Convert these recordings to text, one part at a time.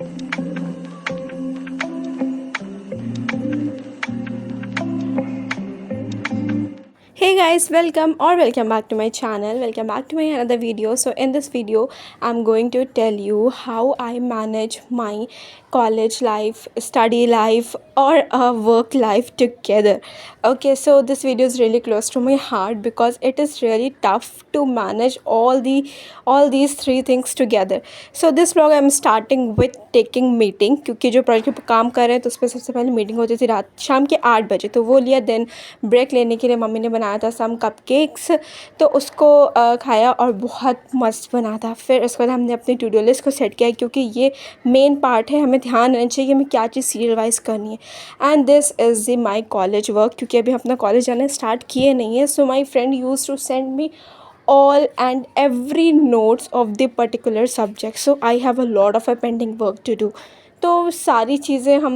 Hey guys, welcome back to my channel. Welcome back to my another video. So in this video, I'm going to tell you how I manage my college life, study life, or work life together. Okay, so this video is really close to my heart because it is really tough to manage all these three things together. So this vlog I'm starting with taking meeting, क्योंकि जो project पे काम कर रहे हैं तो उस पर सबसे पहले मीटिंग होती थी रात शाम के 8 बजे, तो वो लिया। देन ब्रेक लेने के लिए मम्मी ने बनाया था सम कपकेक्स, तो उसको खाया और बहुत मस्त बना था। फिर उसके बाद हमने अपनी टू डू लिस्ट को सेट किया, क्योंकि ये मेन पार्ट है, हमें ध्यान रहना चाहिए कि हमें क्या चीज़ सीरियल वाइज करनी है। And this is the my college work, क्योंकि अभी अपना कॉलेज जाना स्टार्ट किए नहीं है। So my friend use to send me all and every notes of the particular subject, so I have a lot of a pending work to do। तो सारी चीज़ें हम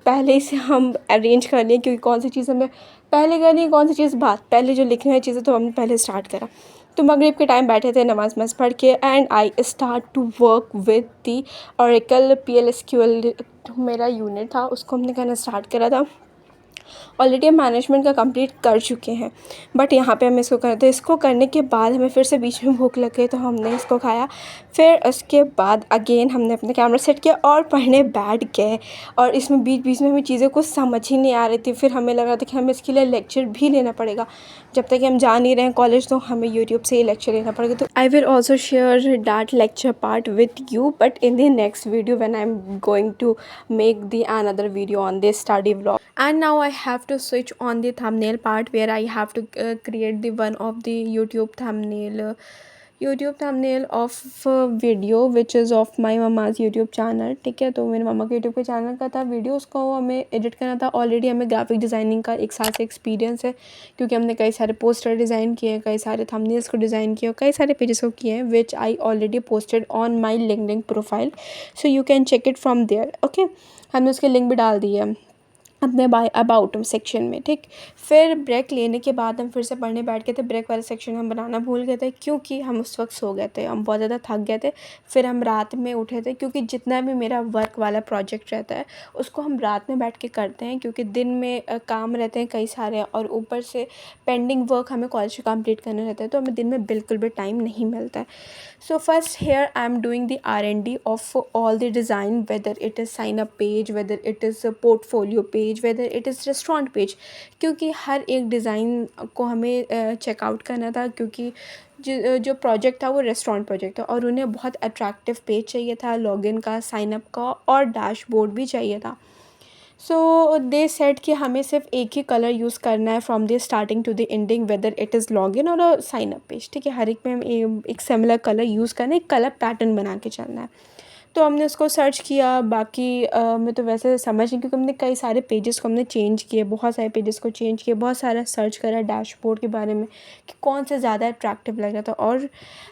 पहले से हम अरेंज कर लिए, क्योंकि कौन सी चीज़ हमें पहले करनी है, कौन सी चीज़ बाद। पहले जो लिखनी है चीज़ें तो हमने पहले स्टार्ट करा। तो मगरिब के टाइम बैठे थे नमाज मस पढ़ के, and I start to work with the Oracle PLSQL। मेरा यूनिट था, उसको हमने करना स्टार्ट करा था। ऑलरेडी हम मैनेजमेंट का कंप्लीट कर चुके हैं, बट यहाँ पे हम इसको करते हैं। इसको करने के बाद हमें फिर से बीच में भूख लग गई, तो हमने इसको खाया। फिर उसके बाद अगेन हमने अपना कैमरा सेट किया और पढ़ने बैठ गए। और इसमें बीच बीच में हमें चीज़ें कुछ समझ ही नहीं आ रही थी। फिर हमें लग रहा था कि हमें इसके लिए लेक्चर भी लेना पड़ेगा। जब तक कि हम जा नहीं रहे हैं कॉलेज, तो हमें यूट्यूब से ही लेक्चर लेना पड़ेगा। तो I will also share that lecture part with you, but in the next video when I'm going to make the another video on this study vlog। And now I have to switch on the thumbnail part, where I have to create the one of the YouTube thumbnail of video which is of my mama's YouTube channel। ठीक है, तो मेरे मामा के YouTube के channel का था video, उसको हमें एडिट करना था। ऑलरेडी हमें ग्राफिक डिज़ाइनिंग का 1 साल से एक्सपीरियंस है, क्योंकि हमने कई सारे पोस्टर डिज़ाइन किए हैं, कई सारे थंबनेल्स को डिज़ाइन किया, कई सारे पेजेस को किए हैं, which I already posted on my LinkedIn profile, so you can check it from there. Okay, हमने उसके लिंक भी डाल दिए हैं अपने बाय अबाउट सेक्शन में। ठीक, फिर ब्रेक लेने के बाद हम फिर से पढ़ने बैठ गए थे। ब्रेक वाले सेक्शन हम बनाना भूल गए थे, क्योंकि हम उस वक्त सो गए थे, हम बहुत ज़्यादा थक गए थे। फिर हम रात में उठे थे, क्योंकि जितना भी मेरा वर्क वाला प्रोजेक्ट रहता है उसको हम रात में बैठ के करते हैं, क्योंकि दिन में काम रहते हैं कई सारे, और ऊपर से पेंडिंग वर्क हमें कॉलेज में कंप्लीट करना रहता है, तो हमें दिन में बिल्कुल भी टाइम नहीं मिलता है। So first here I am doing the R&D of all the design, weather it is sine up page, weather it is portfolio page, weather it is restaurant page, क्योंकि हर एक डिज़ाइन को हमें चेकआउट करना था, क्योंकि जो प्रोजेक्ट था वो रेस्टोरेंट प्रोजेक्ट था, और उन्हें बहुत अट्रैक्टिव पेज चाहिए था, लॉगिन का, साइन अप का, और डैशबोर्ड भी चाहिए था। सो दे सेड कि हमें सिर्फ एक ही कलर यूज़ करना है from the starting to the ending, whether it is login और साइन अप पेज। ठीक है, हर एक में हम एक सिमिलर कलर यूज़ करना है, एक कलर पैटर्न बना के चलना है। तो हमने उसको सर्च किया। बाकी मैं तो वैसे समझ नहीं, क्योंकि हमने कई सारे पेजेस को हमने चेंज किए, बहुत सारे पेजेस को चेंज किए, बहुत सारा सर्च करा डैशबोर्ड के बारे में कि कौन से ज़्यादा अट्रैक्टिव लग रहा था। और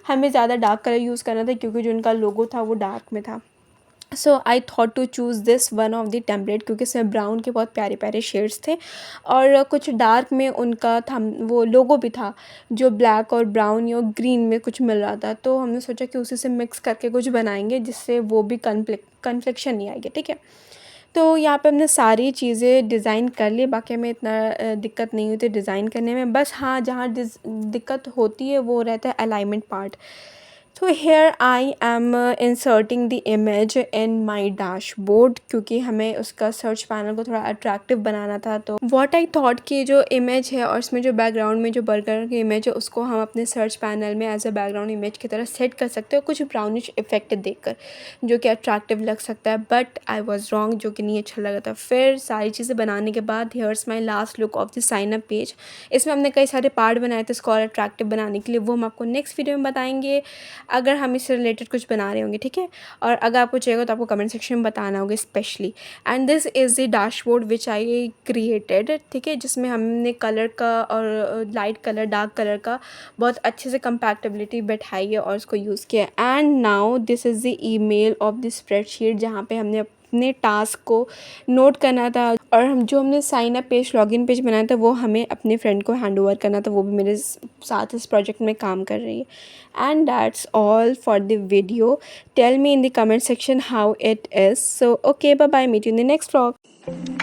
हमें ज़्यादा डार्क कलर यूज़ करना था, क्योंकि जो उनका लोगो था वो डार्क में था। So I thought to choose this one of the template, क्योंकि इसमें ब्राउन के बहुत प्यारे प्यारे शेड्स थे, और कुछ डार्क में उनका था वो लोगो भी था, जो ब्लैक और ब्राउन या ग्रीन में कुछ मिल रहा था। तो हमने सोचा कि उसी से मिक्स करके कुछ बनाएंगे, जिससे वो भी कन्फ्लिक्शन नहीं आएगी। ठीक है, तो यहाँ पे हमने सारी चीज़ें डिज़ाइन कर ली। बाकी हमें इतना दिक्कत नहीं होती डिज़ाइन करने में, बस हाँ जहाँ दिक्कत होती है वो रहता है अलाइनमेंट पार्ट। तो here I am inserting the image in my dashboard, क्योंकि हमें उसका सर्च पैनल को थोड़ा अट्रैक्टिव बनाना था। तो व्हाट आई थॉट कि जो इमेज है और इसमें जो बैकग्राउंड में जो बर्गर की इमेज है, उसको हम अपने सर्च पैनल में एज अ बैकग्राउंड इमेज की तरह सेट कर सकते हैं, कुछ ब्राउनिश इफेक्ट देकर, जो कि अट्रैक्टिव लग सकता है। बट आई वॉज रॉन्ग, जो कि नहीं अच्छा लगा था। फिर सारी चीज़ें बनाने के बाद here's my last look of the sign up page. इसमें हमने कई सारे पार्ट बनाए थे इसको और अट्रैक्टिव बनाने के लिए, वो हम आपको नेक्स्ट वीडियो में बताएंगे, अगर हम इससे रिलेटेड कुछ बना रहे होंगे। ठीक है, और अगर आपको चाहिए तो आपको कमेंट सेक्शन में बताना होगा specially. And this is the dashboard which I created. ठीक है, जिसमें हमने कलर का और लाइट कलर डार्क कलर का बहुत अच्छे से कंपैटिबिलिटी बैठाई है और उसको यूज़ किया। And now this is the email of the spreadsheet, जहाँ पे हमने अपने टास्क को नोट करना था और हमने sign up page, login page बनाया था वो हमें अपने फ्रेंड को हैंड ओवर करना था, वो भी मेरे साथ इस प्रोजेक्ट में काम कर रही है। And that's all for the video. Tell me in the comment section how it is. So okay, bye bye, meet you in the next vlog.